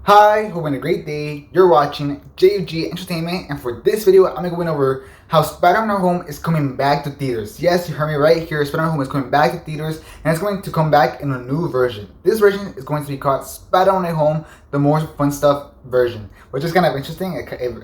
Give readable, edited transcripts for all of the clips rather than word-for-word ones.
Hi, hope you're having a great day. You're watching JUG Entertainment, and for this video, I'm going over how Spider-Man No Home is coming back to theaters. Yes, you heard me right here. Spider-Man No Home is coming back to theaters, and it's going to come back in a new version. This version is going to be called Spider-Man No Home, the more fun stuff version, which is kind of interesting.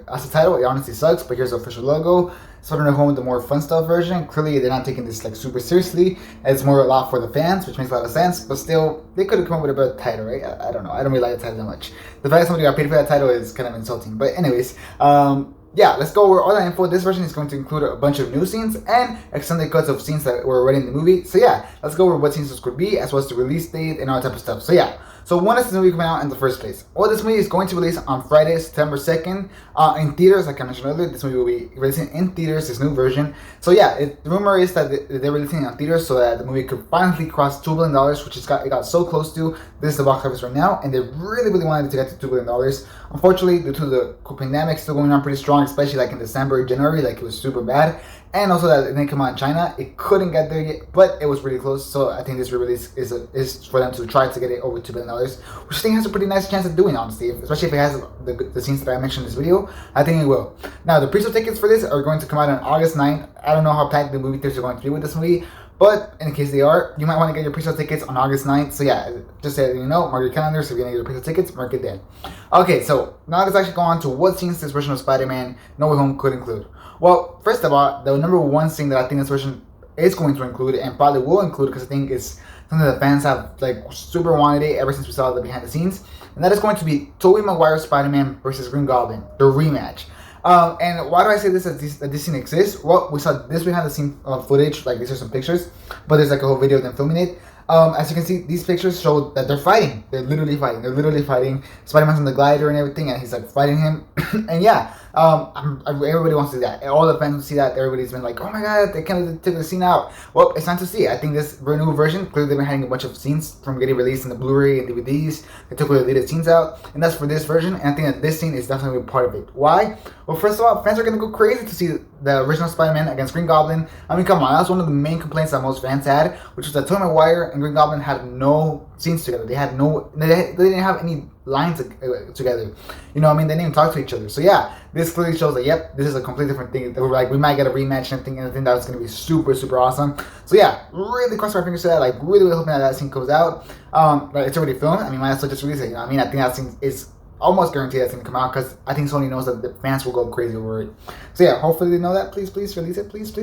As a title, it honestly sucks, but here's the official logo. Spider-Man No Home, the more fun stuff version. Clearly, they're not taking this like super seriously. It's more a lot for the fans, which makes a lot of sense. But still, they could have come up with a better title, right? I don't know. I don't really like the title that much. The fact that somebody got paid for that title is kind of insulting. But anyways, yeah, let's go over all that info. This version is going to include a bunch of new scenes and extended cuts of scenes that were already in the movie. So yeah, let's go over what scenes this could be, as well as the release date and all that type of stuff. So yeah. So when is this movie coming out in the first place? Well, this movie is going to release on Friday, September 2nd, in theaters. Like I mentioned earlier, this movie will be releasing in theaters, this new version. So yeah, the rumor is that they're releasing it on theaters so that the movie could finally cross $2 billion, which it got so close to. This is the box office right now, and they really wanted it to get to $2 billion. Unfortunately, due to the pandemic still going on pretty strong, especially like in December, January, like it was super bad. And also that it didn't come out in China, it couldn't get there yet, but it was really close. So I think this re-release is for them to try to get it over $2 billion, which I think has a pretty nice chance of doing, honestly. Especially if it has the scenes that I mentioned in this video, I think it will. Now, the pre-sale tickets for this are going to come out on August 9th. I don't know how packed the movie theaters are going to be with this movie, but in case they are, you might want to get your pre-sale tickets on August 9th. So yeah, just so you know, mark your calendar. So if you're going to get your pre-sale tickets, mark it there. Okay, so now let's actually go on to what scenes this version of Spider-Man No Way Home could include. Well, first of all, the number one scene that I think this version is going to include, and probably will include, because I think it's something that fans have like super wanted it ever since we saw the behind the scenes, and that is going to be Tobey Maguire Spider-Man versus Green Goblin, the rematch. And why do I say this that this scene exists? Well, we saw this behind the scene footage, like these are some pictures, but there's like a whole video of them filming it. As you can see, these pictures show that they're fighting. They're literally fighting. Spider-Man's on the glider and everything, and he's like fighting him. And yeah, everybody wants to see that. All the fans want to see that. Everybody's been like, oh my god, they can't take the scene out. Well, it's time to see. I think this new version, clearly they've been hiding a bunch of scenes from getting released in the Blu-ray and DVDs. They took the deleted scenes out, and that's for this version. And I think that this scene is definitely a part of it. Why? Well, first of all, fans are gonna go crazy to see the original Spider-Man against Green Goblin. I mean, come on, that's one of the main complaints that most fans had, which was that Tobey Maguire and Green Goblin had no scenes together. They didn't have any lines together. You know what I mean? They didn't even talk to each other. So yeah, this clearly shows that, yep, this is a completely different thing. We're like, we might get a rematch and everything, and I think that was going to be super awesome. So yeah, really cross our fingers to that. Like, really hoping that scene comes out. But it's already filmed. I mean, might as well just release it. You know what I mean? I think that scene is almost guaranteed that's going to come out, because I think Sony knows that the fans will go crazy over it. So yeah, hopefully they know that. Please release it. Please.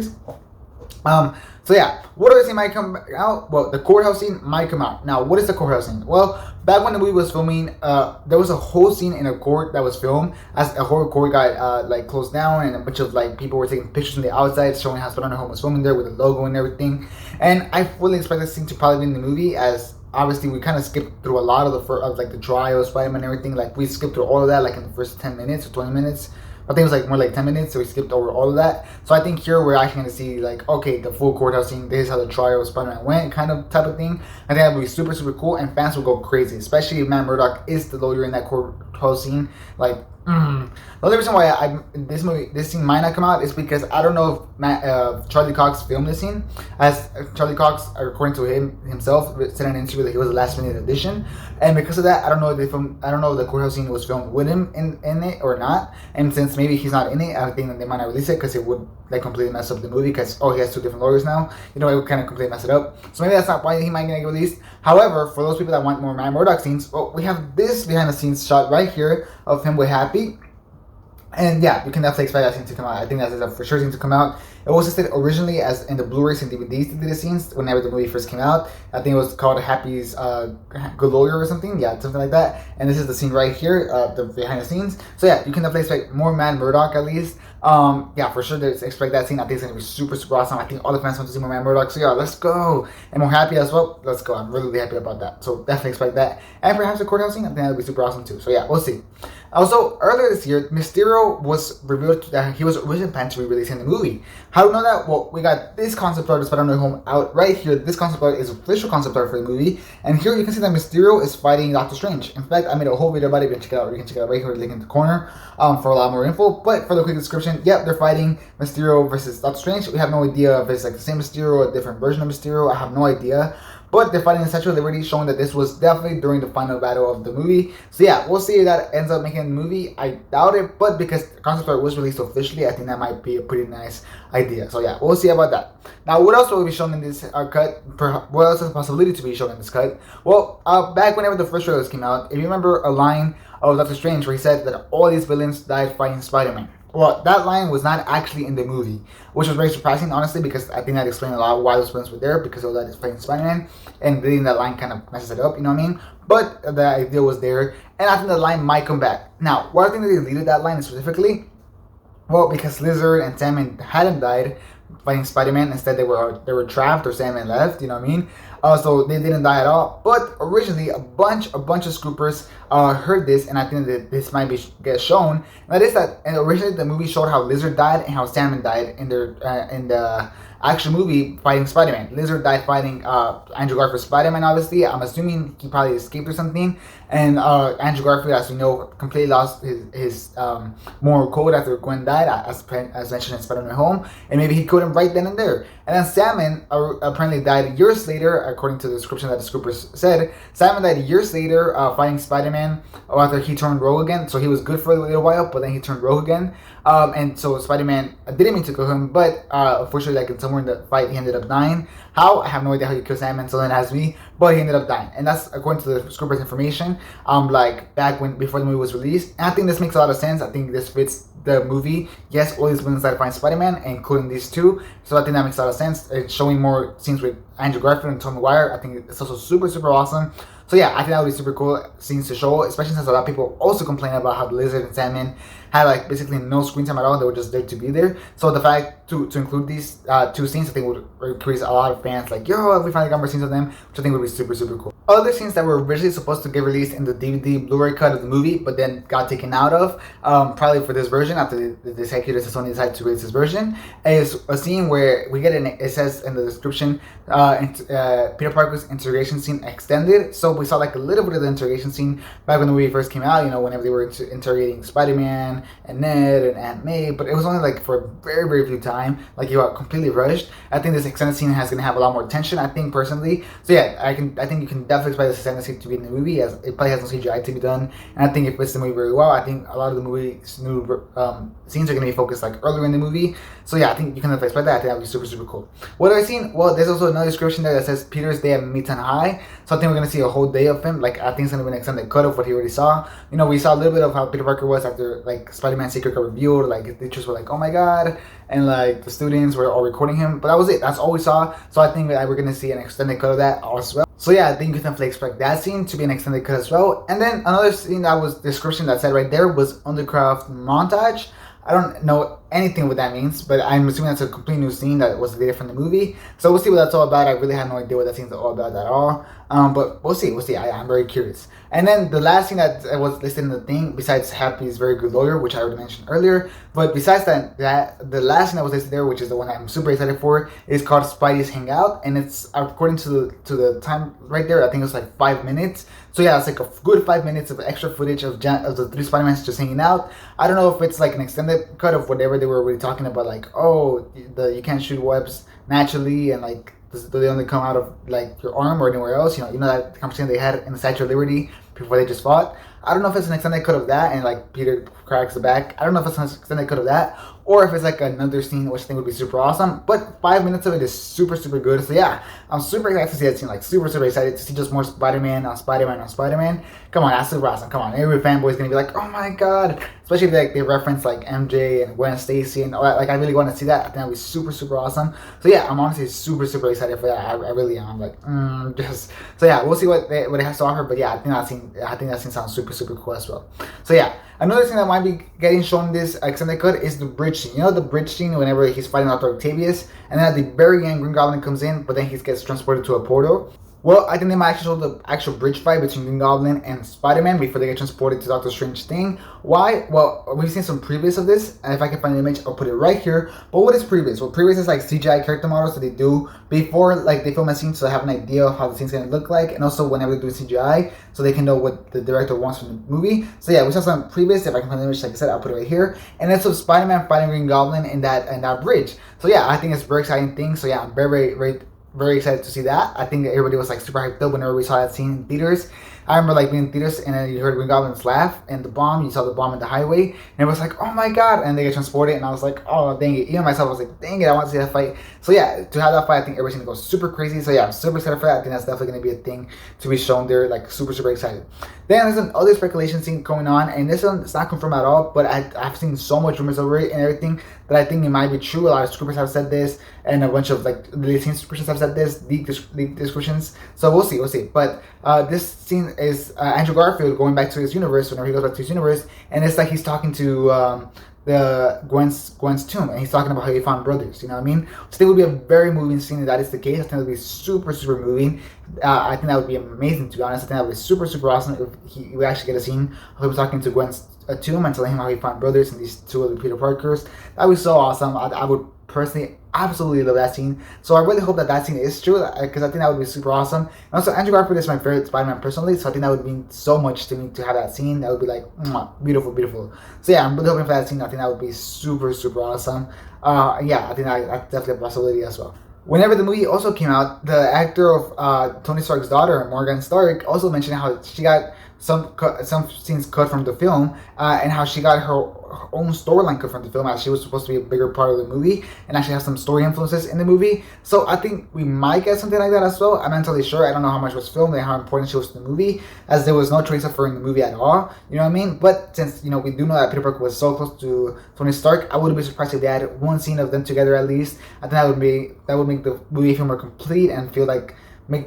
So yeah, what other scene might come out? Well, the courthouse scene might come out. Now, what is the courthouse scene? Well, back when the movie was filming, there was a whole scene in a court that was filmed as a whole court got like closed down, and a bunch of like people were taking pictures from the outside showing how Spider-Man Home was filming there with the logo and everything. And I fully expect this scene to probably be in the movie, as obviously we kind of skipped through a lot of the trial of Spider-Man and everything. Like, we skipped through all of that like in the first 10 minutes or 20 minutes. I think it was like more like 10 minutes, so we skipped over all of that. So I think here we're actually going to see like, okay, the full courthouse scene, this is how the trial of Spider-Man went, kind of type of thing. I think that would be super cool, and fans will go crazy, especially if Murdock is the lawyer in that courthouse scene. Like, the only reason why this scene might not come out is because I don't know if Charlie Cox filmed this scene, as Charlie Cox, according to himself, said in an interview that he was a last-minute addition, and because of that, I don't know if the courthouse scene was filmed with him in it or not. And since maybe he's not in it, I think that they might not release it, because it would like completely mess up the movie, because he has two different lawyers now. You know, it would kind of completely mess it up. So maybe that's not why he might get released. However, for those people that want more Murdock scenes, well, we have this behind the scenes shot right here of him with Happy. And yeah, you can definitely expect that scene to come out. I think that's a for sure scene to come out. It was listed originally as in the Blu-rays and DVDs to do the scenes whenever the movie first came out. I think it was called Happy's Good Lawyer or something. Yeah, something like that. And this is the scene right here, the behind the scenes. So yeah, you can definitely expect more Murdock at least. Yeah, for sure, expect that scene. I think it's going to be super awesome. I think all the fans want to see more Murdock. So yeah, let's go. And more Happy as well. Let's go. I'm really happy about that. So definitely expect that. And perhaps the courthouse scene, I think that would be super awesome too. So yeah, we'll see. Also, earlier this year, Mysterio was revealed that he was originally planned to be released in the movie. How do we know that? Well, we got this concept art of Spider-Man No Home out right here. This concept art is official concept art for the movie. And here you can see that Mysterio is fighting Doctor Strange. In fact, I made a whole video about it. You can check it out. You can check it out right here, link in the corner, for a lot more info. But for the quick description, yep, they're fighting Mysterio versus Doctor Strange. We have no idea if it's like the same Mysterio or a different version of Mysterio. I have no idea. but they're fighting the Statue of Liberty, showing that this was definitely during the final battle of the movie. So yeah, we'll see if that ends up making the movie. I doubt it, but because the concept art was released officially, I think that might be a pretty nice idea. So yeah, we'll see about that. Now, what else will be shown in this cut? What else has the possibility to be shown in this cut? Well, back whenever the first trailers came out, if you remember a line of Doctor Strange where he said that all these villains died fighting Spider-Man. Well, that line was not actually in the movie, which was very surprising, honestly, because I think that explained a lot why those villains were there, because of that is fighting Spider-Man, and reading that line kind of messes it up, you know what I mean? But the idea was there, and I think the line might come back. Now, why I think they deleted that line specifically? Well, because Lizard and Sandman hadn't died fighting Spider-Man. Instead, they were trapped, or Sandman left. You know what I mean? So they didn't die at all. But originally, a bunch of scoopers heard this, and I think that this might get shown. And that is that originally the movie showed how Lizard died and how Sandman died in the actual movie fighting Spider-Man. Lizard died fighting Andrew Garfield's Spider-Man, obviously. I'm assuming he probably escaped or something. And Andrew Garfield, as we know, completely lost his moral code after Gwen died, as mentioned in Spider-Man Home. And maybe he killed him right then and there. And then Sandman apparently died years later, according to the description that the scoopers said. Sandman died years later fighting Spider-Man after he turned rogue again. So he was good for a little while, but then he turned rogue again. And so Spider-Man didn't mean to kill him, but unfortunately, like somewhere in the fight, he ended up dying. How? I have no idea how he killed Sandman, so then ask me, but he ended up dying. And that's according to the scoopers information, like back before the movie was released. And I think this makes a lot of sense. I think this fits the movie. Yes, all these villains that find Spider-Man, including these two. So I think that makes a lot of sense. It's showing more scenes with Andrew Garfield and Tobey Maguire. I think it's also super, super awesome. So yeah, I think that would be super cool scenes to show, especially since a lot of people also complain about how the Lizard and Sandman had like basically no screen time at all. They were just there to be there. So the fact to include these two scenes, I think would increase a lot of fans. Like, yo, we finally got more scenes of them, which I think would be super, super cool. Other scenes that were originally supposed to get released in the DVD Blu-ray cut of the movie, but then got taken out of, probably for this version after the executives at Sony decided to release this version, is a scene where we get it says in the description, Peter Parker's interrogation scene extended. So we saw like a little bit of the interrogation scene back when the movie first came out, you know, whenever they were interrogating Spider-Man and Ned and Aunt May, but it was only like for a very, very few time, like you got completely rushed. I think this extended scene is going to have a lot more tension, I think, personally. So yeah, I think you can definitely expect this extended scene to be in the movie, as it probably has no CGI to be done, and I think it fits the movie very well. I think a lot of the movie's new scenes are going to be focused like earlier in the movie. So yeah, I think you can expect that. I think that would be super, super cool. What have I seen? Well, there's also another description there that says Peter's Day at Midtown High. So I think we're going to see a whole day of him. Like, I think it's going to be an extended cut of what he already saw. You know, we saw a little bit of how Peter Parker was after, like, Spider-Man's Secret got revealed. Like, the teachers were like, oh my god. And, like, the students were all recording him. But that was it. That's all we saw. So I think that we're going to see an extended cut of that as well. So yeah, I think you can definitely expect that scene to be an extended cut as well. And then another scene that was description that said right there was Undercraft montage. I don't know anything what that means, but I'm assuming that's a complete new scene that was deleted from the movie. So we'll see what that's all about. I really have no idea what that scene's all about at all. But we'll see. I'm very curious. And then the last thing that was listed in the thing, besides Happy's very good lawyer, which I already mentioned earlier, but besides that the last thing that was listed there, which is the one I'm super excited for, is called Spidey's Hangout, and it's according to the time right there. I think it's like 5 minutes. So yeah, it's like a good 5 minutes of extra footage of the three Spider-Mans just hanging out. I don't know if it's like an extended cut of whatever they were already talking about, like, oh, you can't shoot webs naturally, and like they only come out of like your arm or anywhere else. You know that conversation they had in the Statue of Liberty before they just fought. I don't know if it's an extended cut of that, and like Peter cracks the back. I don't know if it's an extended cut of that, or if it's like another scene, which I think would be super awesome. But 5 minutes of it is super, super good. So yeah, I'm super excited to see that scene. Like super, super excited to see just more Spider-Man on Spider-Man on Spider-Man. Come on, that's super awesome. Come on, every fanboy's gonna be like, oh my god. Especially if like they reference like MJ and Gwen Stacy and all that. Like I really want to see that. I think that'd be super, super awesome. So yeah, I'm honestly super, super excited for that. I really am. I'm like, so yeah, we'll see what it has to offer. But yeah, I think that scene sounds super, super cool as well. So yeah, another thing that might be getting shown in this extended cut is the bridge scene. You know the bridge scene whenever he's fighting Dr. Octavius, and then at the very end, Green Goblin comes in, but then he gets transported to a portal. Well, I think they might actually show the actual bridge fight between Green Goblin and Spider-Man before they get transported to Doctor Strange thing. Why? Well, we've seen some previews of this, and if I can find an image, I'll put it right here. But what is previous? Well, previous is like CGI character models that they do before like they film a scene, so they have an idea of how the scene's gonna look like, and also whenever they do CGI, so they can know what the director wants from the movie. So yeah, we saw some previous. If I can find the image, like I said, I'll put it right here. And it's of Spider-Man fighting Green Goblin in that bridge. So yeah, I think it's a very exciting thing. So yeah, I'm very very excited to see that. I think that everybody was like super hyped up whenever we saw that scene in theaters. I remember like being in theaters and then you heard Green Goblin's laugh and the bomb. You saw the bomb in the highway and it was like, oh my god! And they get transported and I was like, oh dang it! Even myself was like, dang it! I want to see that fight. So yeah, to have that fight, I think everybody's gonna go super crazy. So yeah, I'm super excited for that. I think that's definitely gonna be a thing to be shown there. Like super excited. Then there's another speculation scene going on, and this one it's not confirmed at all, but I've seen so much rumors over it and everything that I think it might be true. A lot of scoopers have said this, and a bunch of like really seen scoopers have said this, leaked descriptions. So we'll see. But this scene is Andrew Garfield going back to his universe whenever he goes back to his universe, and it's like he's talking to the Gwen's tomb, and he's talking about how he found brothers. You know what I mean? So I think it would be a very moving scene if that is the case. I think it would be super moving. I think that would be amazing, to be honest. I think that would be super awesome if we actually get a scene of him talking to Gwen's tomb and telling him how he found brothers and these two other Peter Parkers. That would be so awesome. I would personally absolutely love that scene. So I really hope that scene is true, because I think that would be super awesome. And also, Andrew Garfield is my favorite Spider-Man personally, so I think that would mean so much to me to have that scene. That would be like beautiful. So yeah, I'm really hoping for that scene. I think that would be super awesome. Yeah, I think that's definitely a possibility as well. Whenever the movie also came out, the actor of Tony Stark's daughter, Morgan Stark, also mentioned how she got some scenes cut from the film, and how she got her own storyline cut from the film, as she was supposed to be a bigger part of the movie and actually have some story influences in the movie. So I think we might get something like that as well. I'm not entirely sure. I don't know how much was filmed and how important she was to the movie, as there was no trace of her in the movie at all. You know what I mean? But since we do know that Peter Parker was so close to Tony Stark, I wouldn't be surprised if they had one scene of them together at least. I think that would make the movie feel more complete and feel like make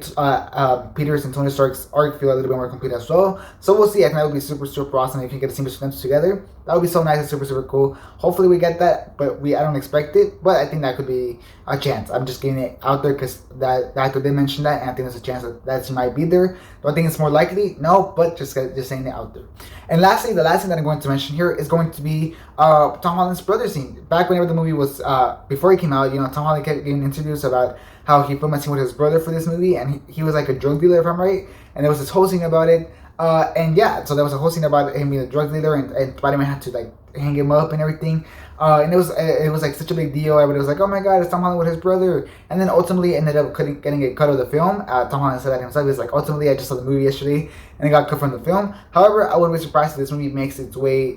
Peter's and Tony Stark's arc feel a little bit more complete as well. So we'll see. I think that would be super awesome if you get a scene between them together. That would be so nice and super cool. Hopefully we get that, but I don't expect it. But I think that could be a chance. I'm just getting it out there because that actor did mention that, and I think there's a chance that she might be there. Do I think it's more likely? No, but just saying it out there. And lastly, the last thing that I'm going to mention here is going to be Tom Holland's brother scene. Back whenever the movie was before it came out, Tom Holland kept giving interviews about how he filmed a scene with his brother for this movie, and he was like a drug dealer, if I'm right, and there was this whole scene about it, and yeah, so there was a whole scene about him being a drug dealer, and Spider-Man had to like hang him up and everything, and it was like such a big deal. Everybody was like, oh my god, it's Tom Holland with his brother, and then ultimately ended up getting a cut of the film. Tom Holland said that himself. He was like, ultimately I just saw the movie yesterday and it got cut from the film. However, I wouldn't be surprised if this scene makes its way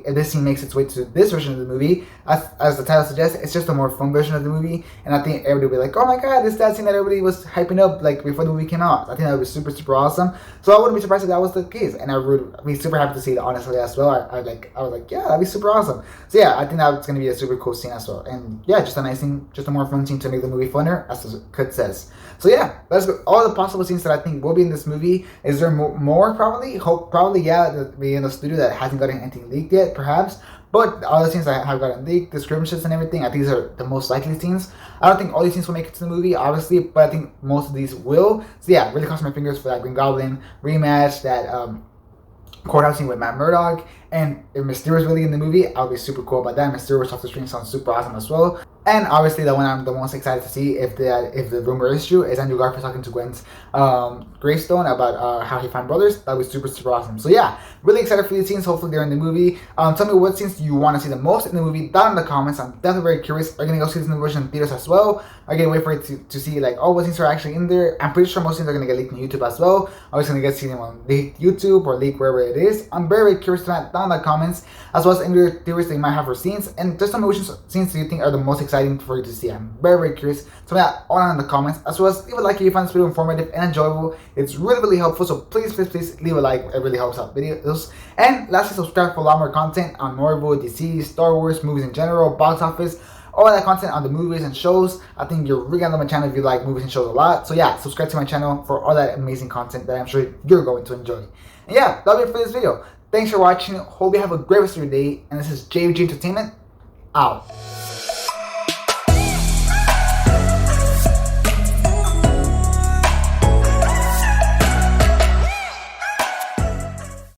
to this version of the movie. As the title suggests, it's just a more fun version of the movie, and I think everybody will be like, oh my god, this is that scene that everybody was hyping up like before the movie came out. I think that would be super awesome. So I wouldn't be surprised if that was the case, and I would be super happy to see it honestly as well. I was like, yeah, that'd be super awesome. So yeah, I think that's going to be a super cool scene as well. And yeah, just a nice scene, just a more fun scene to make the movie funner, as the cut says. So yeah, that's all the possible scenes that I think will be in this movie. Is there more? Probably, yeah, be in the studio that hasn't gotten anything leaked yet, perhaps. But the other scenes that have gotten leaked, the skirmishes and everything, I think these are the most likely scenes. I don't think all these scenes will make it to the movie, obviously, but I think most of these will. So yeah, really cross my fingers for that Green Goblin rematch, that courthouse scene with Matt Murdock, and if Mysterio is really in the movie, I'll be super cool about that. Mysterio off the screen sounds super awesome as well. And obviously the one I'm the most excited to see, if the rumor is true, is Andrew Garfield talking to Gwen's gravestone about how he found brothers. That was super awesome. So yeah, really excited for these scenes. Hopefully they're in the movie. Tell me what scenes you want to see the most in the movie down in the comments. I'm definitely very curious. Are you gonna go see this in the version in theaters as well? Are you gonna wait for it to see like, oh, what scenes are actually in there? I'm pretty sure most scenes are gonna get leaked on YouTube as well. I'm just gonna get seen on leaked YouTube or leaked wherever it is. I'm very curious to that down in the comments, as well as any theories that you might have for scenes, and just tell me which scenes do you think are the most exciting for you to see. I'm very curious. Tell me that all in the comments, as well as leave a like if you find this video informative and enjoyable. It's really helpful, so please leave a like. It really helps out videos. And lastly, subscribe for a lot more content on Marvel, DC, Star Wars, movies in general, box office, all that content on the movies and shows. I think you're really gonna love my channel if you like movies and shows a lot. So yeah, subscribe to my channel for all that amazing content that I'm sure you're going to enjoy. And yeah, that'll be it for this video. Thanks for watching. Hope you have a great rest of your day. And this is JVG Entertainment, out.